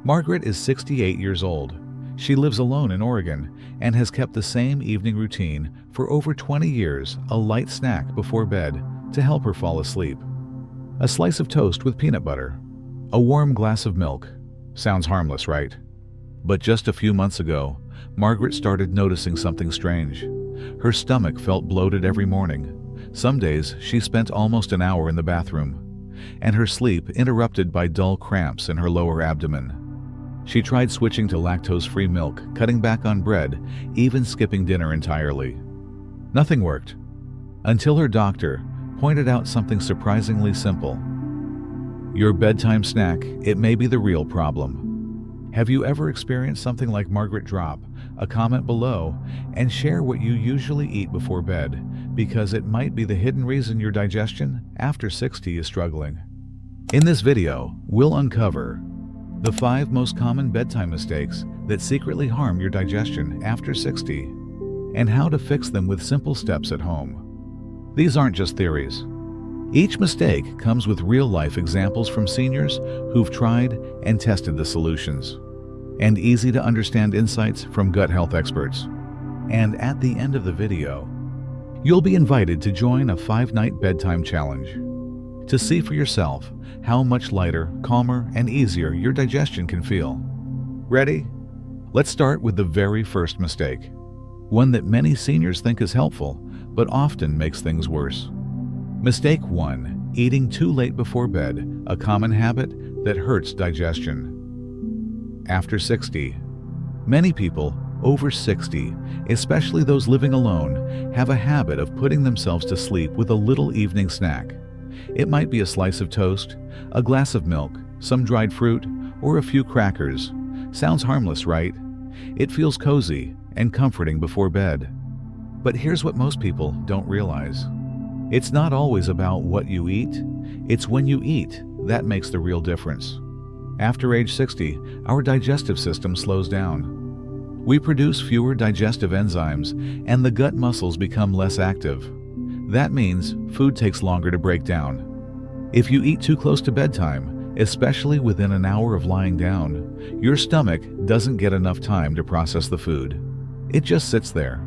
Margaret is 68 years old. She lives alone in Oregon and has kept the same evening routine for over 20 years, a light snack before bed to help her fall asleep. A slice of toast with peanut butter. A warm glass of milk. Sounds harmless, right? But just a few months ago, Margaret started noticing something strange. Her stomach felt bloated every morning. Some days she spent almost an hour in the bathroom, and her sleep interrupted by dull cramps in her lower abdomen. She tried switching to lactose-free milk, cutting back on bread, even skipping dinner entirely. Nothing worked, until her doctor pointed out something surprisingly simple. Your bedtime snack, it may be the real problem. Have you ever experienced something like Margaret? Drop a comment below and share what you usually eat before bed, because it might be the hidden reason your digestion after 60 is struggling. In this video, we'll uncover the 5 most common bedtime mistakes that secretly harm your digestion after 60, and how to fix them with simple steps at home. These aren't just theories. Each mistake comes with real-life examples from seniors who've tried and tested the solutions, and easy-to-understand insights from gut health experts. And at the end of the video, you'll be invited to join a 5-night bedtime challenge to see for yourself how much lighter, calmer, and easier your digestion can feel. Ready? Let's start with the very first mistake, one that many seniors think is helpful, but often makes things worse. Mistake 1. Eating too late before bed, a common habit that hurts digestion. After 60, many people over 60, especially those living alone, have a habit of putting themselves to sleep with a little evening snack. It might be a slice of toast, a glass of milk, some dried fruit, or a few crackers. Sounds harmless, right? It feels cozy and comforting before bed. But here's what most people don't realize. It's not always about what you eat, it's when you eat that makes the real difference. After age 60, our digestive system slows down. We produce fewer digestive enzymes, and the gut muscles become less active. That means food takes longer to break down. If you eat too close to bedtime, especially within an hour of lying down, your stomach doesn't get enough time to process the food. It just sits there.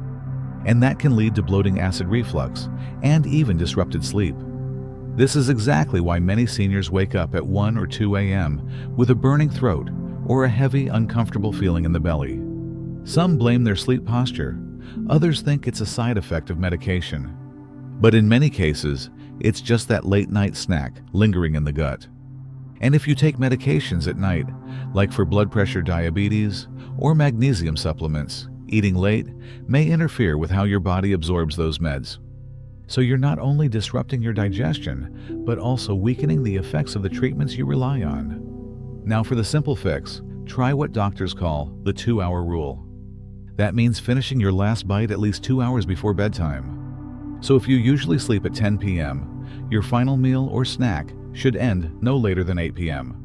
And that can lead to bloating, acid reflux, and even disrupted sleep. This is exactly why many seniors wake up at 1 or 2 a.m. with a burning throat or a heavy, uncomfortable feeling in the belly. Some blame their sleep posture, others think it's a side effect of medication. But in many cases, it's just that late-night snack lingering in the gut. And if you take medications at night, like for blood pressure, diabetes, or magnesium supplements, eating late may interfere with how your body absorbs those meds. So you're not only disrupting your digestion, but also weakening the effects of the treatments you rely on. Now for the simple fix, try what doctors call the 2-hour rule. That means finishing your last bite at least 2 hours before bedtime. So if you usually sleep at 10 p.m., your final meal or snack should end no later than 8 p.m.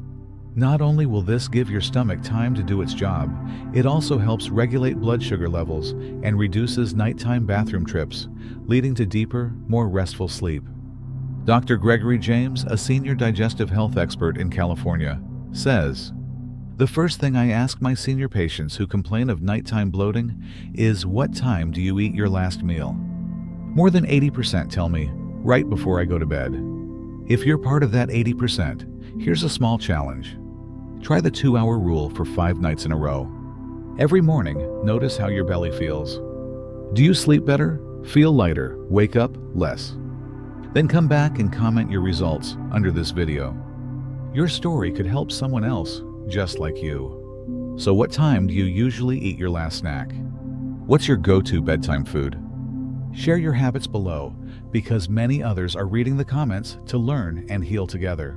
Not only will this give your stomach time to do its job, it also helps regulate blood sugar levels and reduces nighttime bathroom trips, leading to deeper, more restful sleep. Dr. Gregory James, a senior digestive health expert in California, says, "The first thing I ask my senior patients who complain of nighttime bloating is, what time do you eat your last meal? More than 80% tell me, right before I go to bed." If you're part of that 80%, here's a small challenge. Try the 2-hour rule for 5 nights in a row. Every morning, notice how your belly feels. Do you sleep better, feel lighter, wake up less? Then come back and comment your results under this video. Your story could help someone else just like you. So what time do you usually eat your last snack? What's your go-to bedtime food? Share your habits below, because many others are reading the comments to learn and heal together.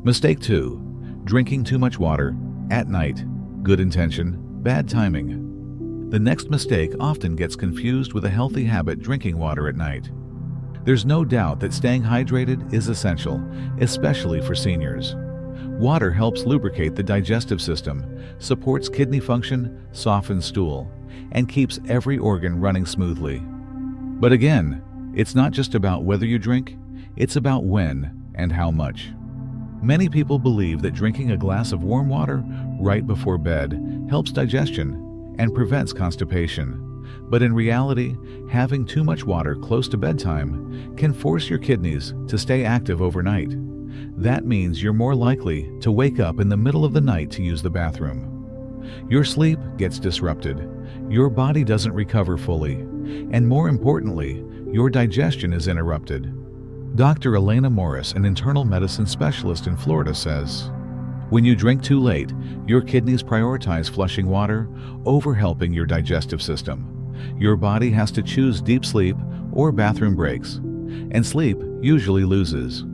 Mistake 2. Drinking too much water at night. Good intention, bad timing. The next mistake often gets confused with a healthy habit: drinking water at night. There's no doubt that staying hydrated is essential, especially for seniors. Water helps lubricate the digestive system, supports kidney function, softens stool, and keeps every organ running smoothly. But again, it's not just about whether you drink, it's about when and how much. Many people believe that drinking a glass of warm water right before bed helps digestion and prevents constipation. But in reality, having too much water close to bedtime can force your kidneys to stay active overnight. That means you're more likely to wake up in the middle of the night to use the bathroom. Your sleep gets disrupted, your body doesn't recover fully, and more importantly, your digestion is interrupted. Dr. Elena Morris, an internal medicine specialist in Florida, says, "When you drink too late, your kidneys prioritize flushing water over helping your digestive system. Your body has to choose deep sleep or bathroom breaks, and sleep usually loses."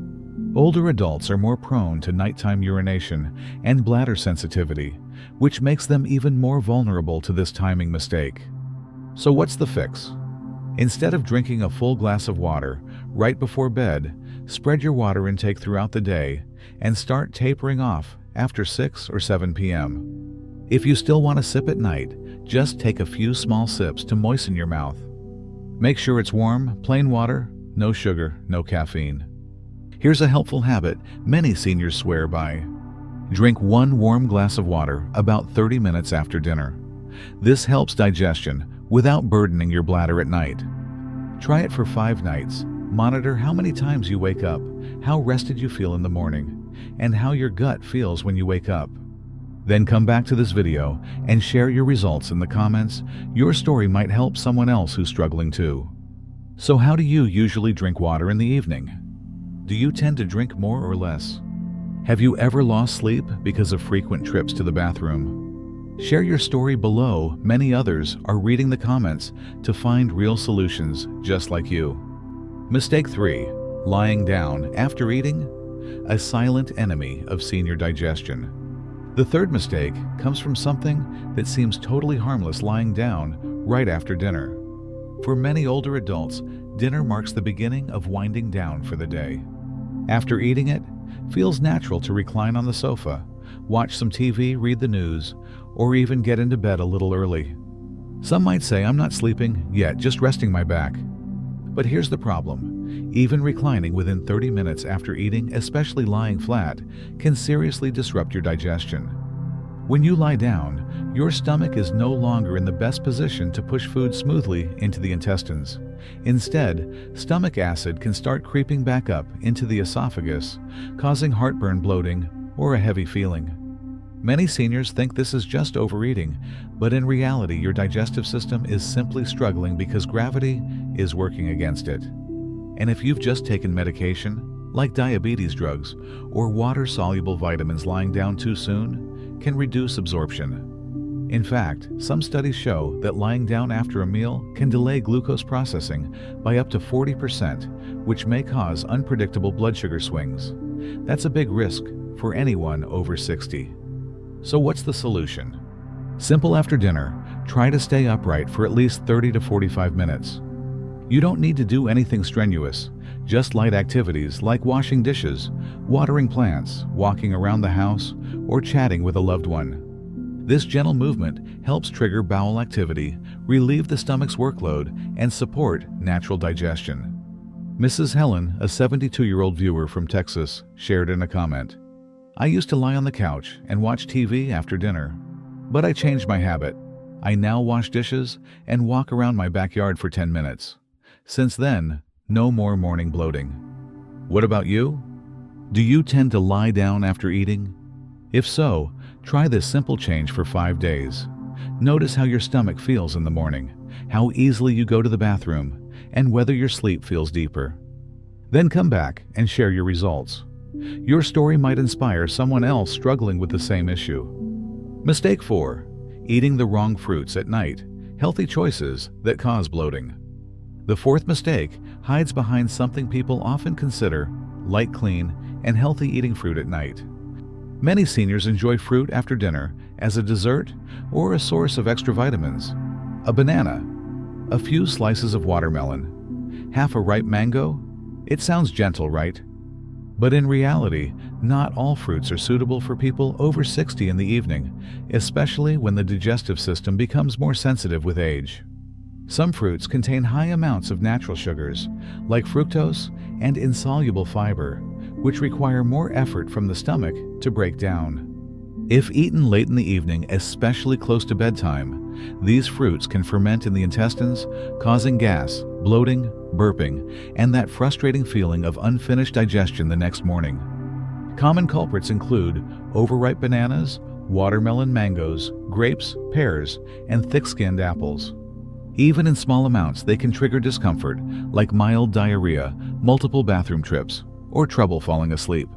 Older adults are more prone to nighttime urination and bladder sensitivity, which makes them even more vulnerable to this timing mistake. So what's the fix? Instead of drinking a full glass of water right before bed, spread your water intake throughout the day and start tapering off after 6 or 7 p.m. If you still want to sip at night, just take a few small sips to moisten your mouth. Make sure it's warm, plain water, no sugar, no caffeine. Here's a helpful habit many seniors swear by. Drink 1 warm glass of water about 30 minutes after dinner. This helps digestion without burdening your bladder at night. Try it for 5 nights. Monitor how many times you wake up, how rested you feel in the morning, and how your gut feels when you wake up. Then come back to this video and share your results in the comments. Your story might help someone else who's struggling too. So how do you usually drink water in the evening? Do you tend to drink more or less? Have you ever lost sleep because of frequent trips to the bathroom? Share your story below. Many others are reading the comments to find real solutions just like you. Mistake 3. Lying down after eating? A silent enemy of senior digestion. The third mistake comes from something that seems totally harmless: lying down right after dinner. For many older adults, dinner marks the beginning of winding down for the day. After eating it, feels natural to recline on the sofa, watch some TV, read the news, or even get into bed a little early. Some might say, "I'm not sleeping yet, just resting my back." But here's the problem. Even reclining within 30 minutes after eating, especially lying flat, can seriously disrupt your digestion. When you lie down, your stomach is no longer in the best position to push food smoothly into the intestines. Instead, stomach acid can start creeping back up into the esophagus, causing heartburn, bloating, or a heavy feeling. Many seniors think this is just overeating, but in reality, your digestive system is simply struggling because gravity is working against it. And if you've just taken medication, like diabetes drugs or water-soluble vitamins, lying down too soon can reduce absorption. In fact, some studies show that lying down after a meal can delay glucose processing by up to 40%, which may cause unpredictable blood sugar swings. That's a big risk for anyone over 60. So what's the solution? Simple. After dinner, try to stay upright for at least 30 to 45 minutes. You don't need to do anything strenuous, just light activities like washing dishes, watering plants, walking around the house, or chatting with a loved one. This gentle movement helps trigger bowel activity, relieve the stomach's workload, and support natural digestion. Mrs. Helen, a 72-year-old viewer from Texas, shared in a comment, "I used to lie on the couch and watch TV after dinner, but I changed my habit. I now wash dishes and walk around my backyard for 10 minutes. Since then, no more morning bloating." What about you? Do you tend to lie down after eating? If so, try this simple change for 5 days. Notice how your stomach feels in the morning, how easily you go to the bathroom, and whether your sleep feels deeper. Then come back and share your results. Your story might inspire someone else struggling with the same issue. Mistake 4. Eating the wrong fruits at night. Healthy choices that cause bloating. The fourth mistake hides behind something people often consider light, clean, and healthy: eating fruit at night. Many seniors enjoy fruit after dinner as a dessert or a source of extra vitamins. A banana, a few slices of watermelon, half a ripe mango. It sounds gentle, right? But in reality, not all fruits are suitable for people over 60 in the evening, especially when the digestive system becomes more sensitive with age. Some fruits contain high amounts of natural sugars, like fructose and insoluble fiber, which require more effort from the stomach to break down. If eaten late in the evening, especially close to bedtime, these fruits can ferment in the intestines, causing gas, bloating, burping, and that frustrating feeling of unfinished digestion the next morning. Common culprits include overripe bananas, watermelon, mangoes, grapes, pears, and thick-skinned apples. Even in small amounts, they can trigger discomfort, like mild diarrhea, multiple bathroom trips, or trouble falling asleep.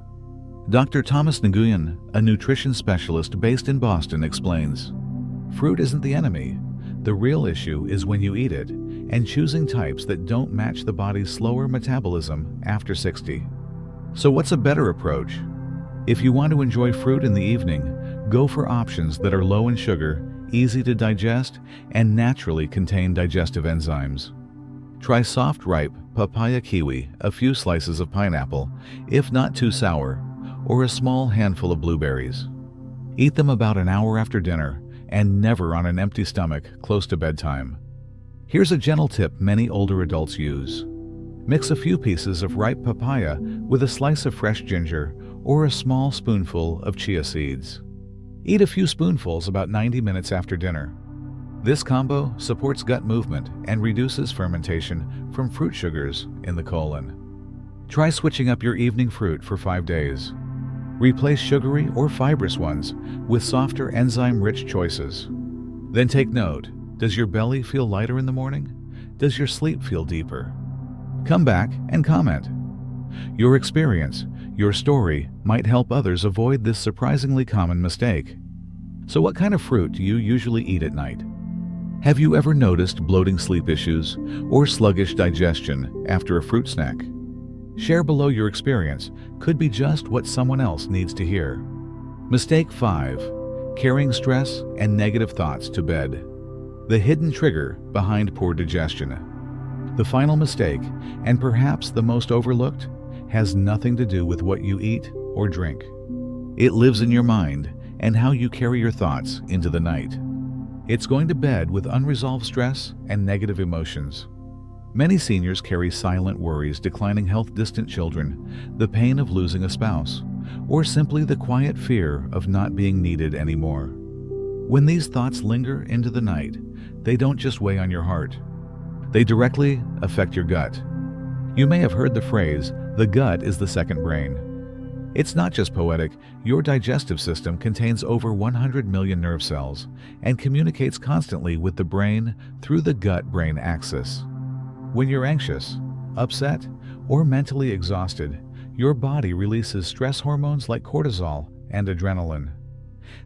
Dr. Thomas Nguyen, a nutrition specialist based in Boston, explains, "Fruit isn't the enemy. The real issue is when you eat it, and choosing types that don't match the body's slower metabolism after 60. So what's a better approach? If you want to enjoy fruit in the evening, go for options that are low in sugar, easy to digest, and naturally contain digestive enzymes. Try soft ripe papaya kiwi, a few slices of pineapple, if not too sour, or a small handful of blueberries. Eat them about an hour after dinner and never on an empty stomach close to bedtime. Here's a gentle tip many older adults use. Mix a few pieces of ripe papaya with a slice of fresh ginger or a small spoonful of chia seeds. Eat a few spoonfuls about 90 minutes after dinner. This combo supports gut movement and reduces fermentation from fruit sugars in the colon. Try switching up your evening fruit for 5 days. Replace sugary or fibrous ones with softer enzyme-rich choices. Then take note, does your belly feel lighter in the morning? Does your sleep feel deeper? Come back and comment. Your experience, your story might help others avoid this surprisingly common mistake. So what kind of fruit do you usually eat at night? Have you ever noticed bloating sleep issues or sluggish digestion after a fruit snack? Share below your experience. Could be just what someone else needs to hear. Mistake 5. Carrying stress and negative thoughts to bed. The hidden trigger behind poor digestion. The final mistake, and perhaps the most overlooked, has nothing to do with what you eat or drink. It lives in your mind and how you carry your thoughts into the night. It's going to bed with unresolved stress and negative emotions. Many seniors carry silent worries, declining health, distant children, the pain of losing a spouse, or simply the quiet fear of not being needed anymore. When these thoughts linger into the night, they don't just weigh on your heart. They directly affect your gut. You may have heard the phrase, "the gut is the second brain." It's not just poetic. Your digestive system contains over 100 million nerve cells and communicates constantly with the brain through the gut-brain axis. When you're anxious, upset, or mentally exhausted, your body releases stress hormones like cortisol and adrenaline.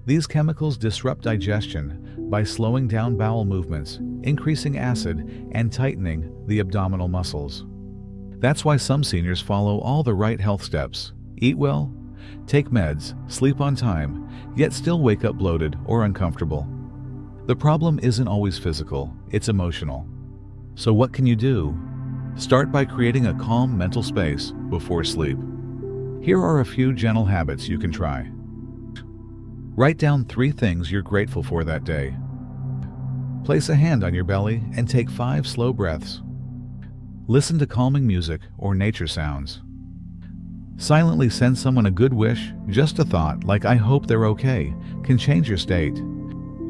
These chemicals disrupt digestion by slowing down bowel movements, increasing acid, and tightening the abdominal muscles. That's why some seniors follow all the right health steps, eat well, take meds, sleep on time, yet still wake up bloated or uncomfortable. The problem isn't always physical, it's emotional. So what can you do? Start by creating a calm mental space before sleep. Here are a few gentle habits you can try. Write down 3 things you're grateful for that day. Place a hand on your belly and take 5 slow breaths. Listen to calming music or nature sounds. Silently send someone a good wish. Just a thought like "I hope they're okay" can change your state.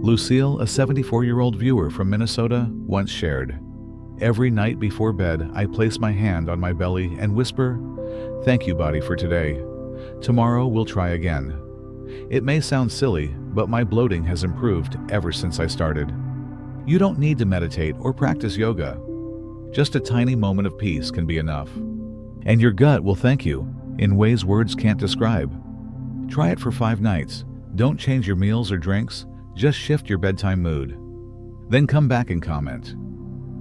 Lucille, a 74-year-old viewer from Minnesota, once shared, "Every night before bed, I place my hand on my belly and whisper, 'Thank you, body, for today. Tomorrow we'll try again.' It may sound silly, but my bloating has improved ever since I started." You don't need to meditate or practice yoga. Just a tiny moment of peace can be enough. And your gut will thank you in ways words can't describe. Try it for 5 nights. Don't change your meals or drinks, just shift your bedtime mood. Then come back and comment.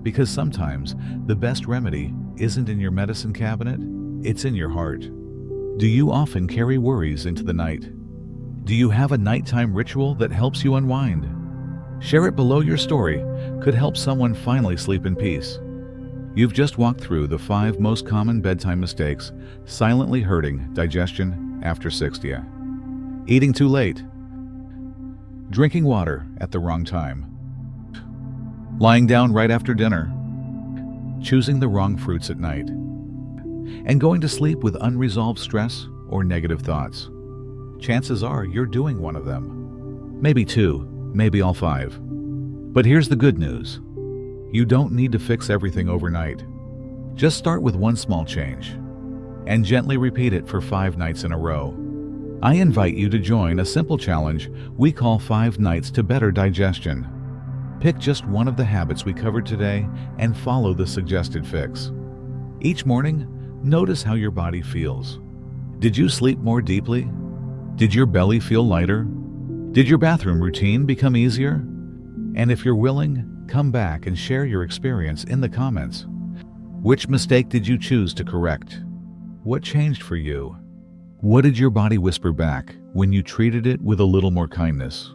Because sometimes the best remedy isn't in your medicine cabinet, it's in your heart. Do you often carry worries into the night? Do you have a nighttime ritual that helps you unwind? Share it below. Your story could help someone finally sleep in peace. You've just walked through the 5 most common bedtime mistakes silently hurting digestion after 60. Eating too late. Drinking water at the wrong time. Lying down right after dinner. Choosing the wrong fruits at night. And going to sleep with unresolved stress or negative thoughts. chances are you're doing one of them. Maybe 2, maybe all 5. But here's the good news. You don't need to fix everything overnight. Just start with one small change and gently repeat it for 5 nights in a row. I invite you to join a simple challenge we call 5 Nights to Better Digestion. Pick just one of the habits we covered today and follow the suggested fix. Each morning, notice how your body feels. Did you sleep more deeply? Did your belly feel lighter? Did your bathroom routine become easier? And if you're willing, come back and share your experience in the comments. Which mistake did you choose to correct? What changed for you? What did your body whisper back when you treated it with a little more kindness?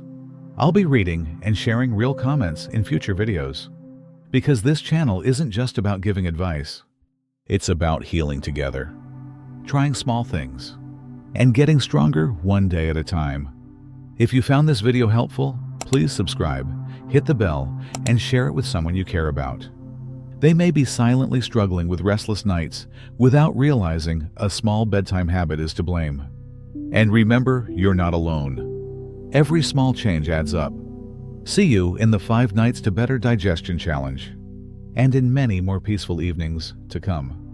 I'll be reading and sharing real comments in future videos. Because this channel isn't just about giving advice. It's about healing together, trying small things, and getting stronger one day at a time. If you found this video helpful, please subscribe, hit the bell, and share it with someone you care about. They may be silently struggling with restless nights without realizing a small bedtime habit is to blame. And remember, you're not alone. Every small change adds up. See you in the 5 Nights to Better Digestion Challenge, and in many more peaceful evenings to come.